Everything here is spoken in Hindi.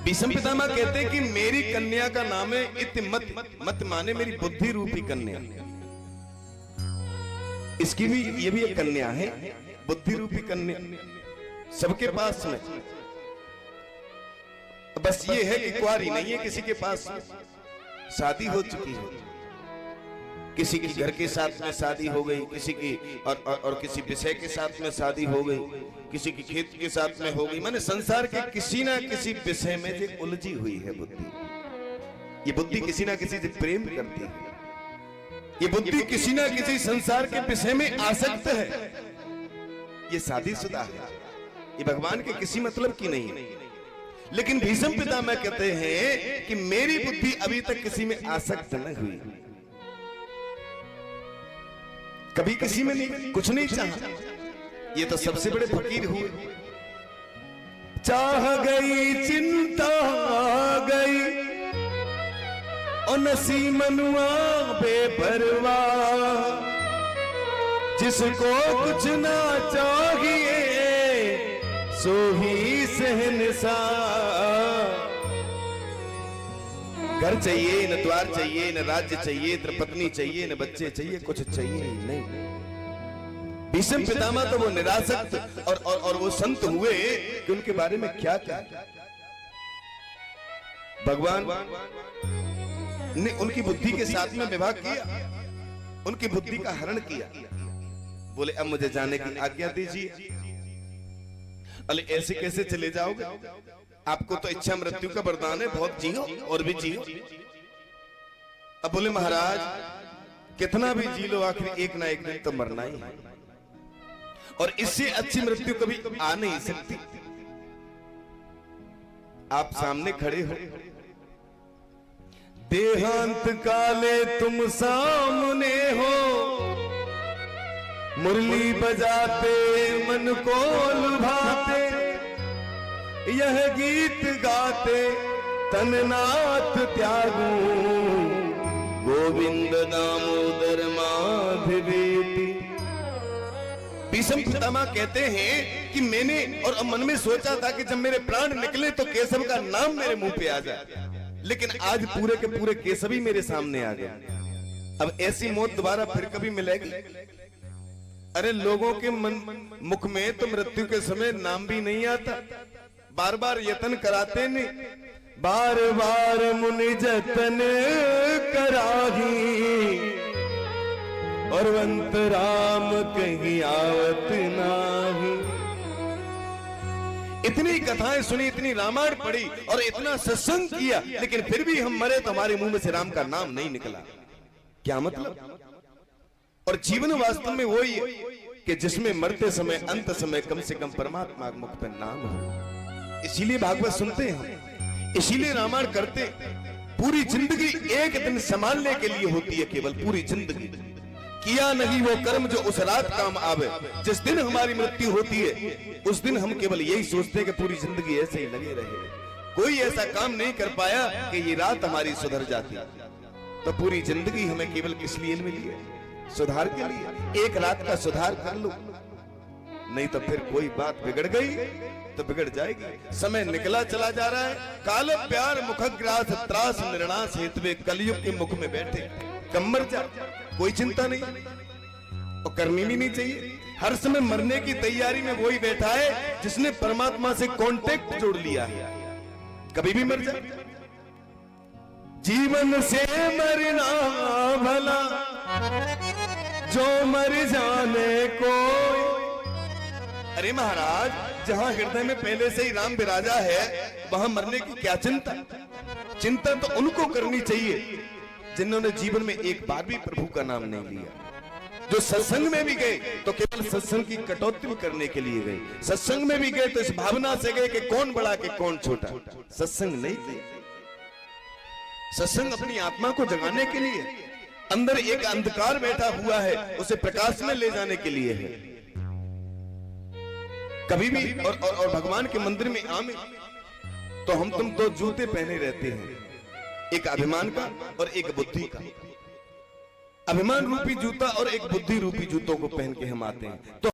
भीष्म पितामह कहते हैं कि मेरी कन्या का नाम है इतिमत। मत माने मेरी बुद्धि रूपी कन्या। इसकी भी ये भी एक कन्या है, बुद्धि रूपी कन्या सबके पास में। बस ये है कि कुंवारी नहीं है किसी के पास में, शादी हो चुकी है, किसी के घर के साथ में शादी हो गई, किसी की और किसी विषय के साथ में शादी हो गई, किसी की खेत के साथ में हो गई। माने संसार के किसी ना किसी विषय में जो उलझी हुई है बुद्धि। ये बुद्धि किसी ना किसी से प्रेम करती है, ये बुद्धि किसी ना किसी संसार के विषय में आसक्त है। ये शादीशुदा है, ये भगवान के किसी मतलब की नहीं है। लेकिन भीष्म पितामह कहते हैं कि मेरी बुद्धि अभी तक किसी में आसक्त न हुई, कभी किसी में नहीं, कुछ नहीं चाहा। ये तो सबसे बड़े फकीर हुए। चाह गई चिंता गई और नसी मनुआ बेपरवाह, जिसको कुछ ना चाहिए सो ही शहंशाह। घर चाहिए न द्वार चाहिए न राज्य चाहिए न पत्नी चाहिए न बच्चे चाहिए, कुछ चाहिए ही नहीं। भीष्म पितामह तो वो निरासक्त और वो संत हुए कि उनके बारे में क्या क्या भगवान ने उनकी बुद्धि के साथ में विवाह किया, उनकी बुद्धि का हरण किया। बोले अब मुझे जाने की आज्ञा दीजिए। अरे ऐसे कैसे चले जाओगे, आपको तो इच्छा मृत्यु का वरदान है, बहुत जियो और भी जियो। अब बोले महाराज कितना भी जी लो, आखिर एक ना एक दिन तो मरना ही है, और इससे अच्छी मृत्यु कभी आ नहीं सकती। आप सामने खड़े हो, देहांत काले तुम सामने हो, मुरली बजाते मन को लुभाते, यह गीत गाते तननाथ त्यागू, गोविंद दामोदर माधवेति। भीष्म पितामह कहते हैं कि मैंने और मन में सोचा था कि जब मेरे प्राण निकले तो केशव का नाम मेरे मुंह पे आ जाए, लेकिन आज पूरे के पूरे केशव ही मेरे सामने आ गया। अब ऐसी मौत दोबारा फिर कभी मिलेगी? अरे लोगों के मुख में तो मृत्यु के समय नाम भी नहीं आता, बार बार यत्न कराते ने, बार बार मुनि जतन कराही, और अंत राम कहीं आवत नाही। इतनी कथाएं सुनी, इतनी रामायण पढ़ी और इतना सत्संग किया, लेकिन फिर भी हम मरे तो हमारे मुंह में से राम का नाम नहीं निकला। क्या मतलब? और जीवन वास्तव में वही है कि जिसमें मरते समय अंत समय कम से कम परमात्मा के मुख पर नाम हो। इसीलिए भागवत सुनते हैं, इसीलिए रामायण करते। पूरी जिंदगी एक दिन संभालने के लिए होती है, केवल पूरी जिंदगी किया नहीं वो कर्म जो उस रात काम आवे। जिस दिन हमारी मृत्यु होती है उस दिन हम केवल यही सोचते हैं कि पूरी जिंदगी ऐसे ही लगे रहे, कोई ऐसा काम नहीं कर पाया कि ये रात हमारी सुधर जाती। तो पूरी जिंदगी हमें केवल किस लिए मिली है? सुधार के लिए। एक रात का सुधार कर लो, नहीं तो फिर कोई बात बिगड़ गई तो बिगड़ जाएगी। समय निकला चला जा रहा है। काल प्यार मुखग्रास त्रास निर्णास हेतुवे कलयुग के मुख में बैठे, कम मर जा, कोई चिंता नहीं और करनी भी नहीं चाहिए। हर समय मरने की तैयारी में वही बैठा है जिसने परमात्मा से कांटेक्ट जोड़ लिया है, कभी भी मर जाए। जीवन से मरना भला जो मर जाने को। अरे महाराज, जहां हृदय में पहले से ही राम विराजा है वहां मरने की क्या चिंता? चिंता तो उनको करनी चाहिए जिन्होंने जीवन में एक बार भी प्रभु का नाम नहीं लिया। जो सत्संग में भी गए तो केवल सत्संग की कटौती करने के लिए गए, सत्संग में भी गए तो इस भावना से गए कि कौन बड़ा कि कौन छोटा। सत्संग नहीं किया। सत्संग अपनी आत्मा को जगाने के लिए, अंदर एक अंधकार बैठा हुआ है उसे प्रकाश में ले जाने के लिए है। कभी भी और भगवान के मंदिर में आमे तो हम तुम दो जूते पहने रहते हैं, एक अभिमान का और एक बुद्धि का। अभिमान रूपी जूता और एक बुद्धि रूपी जूतों को पहन के हम आते हैं। तो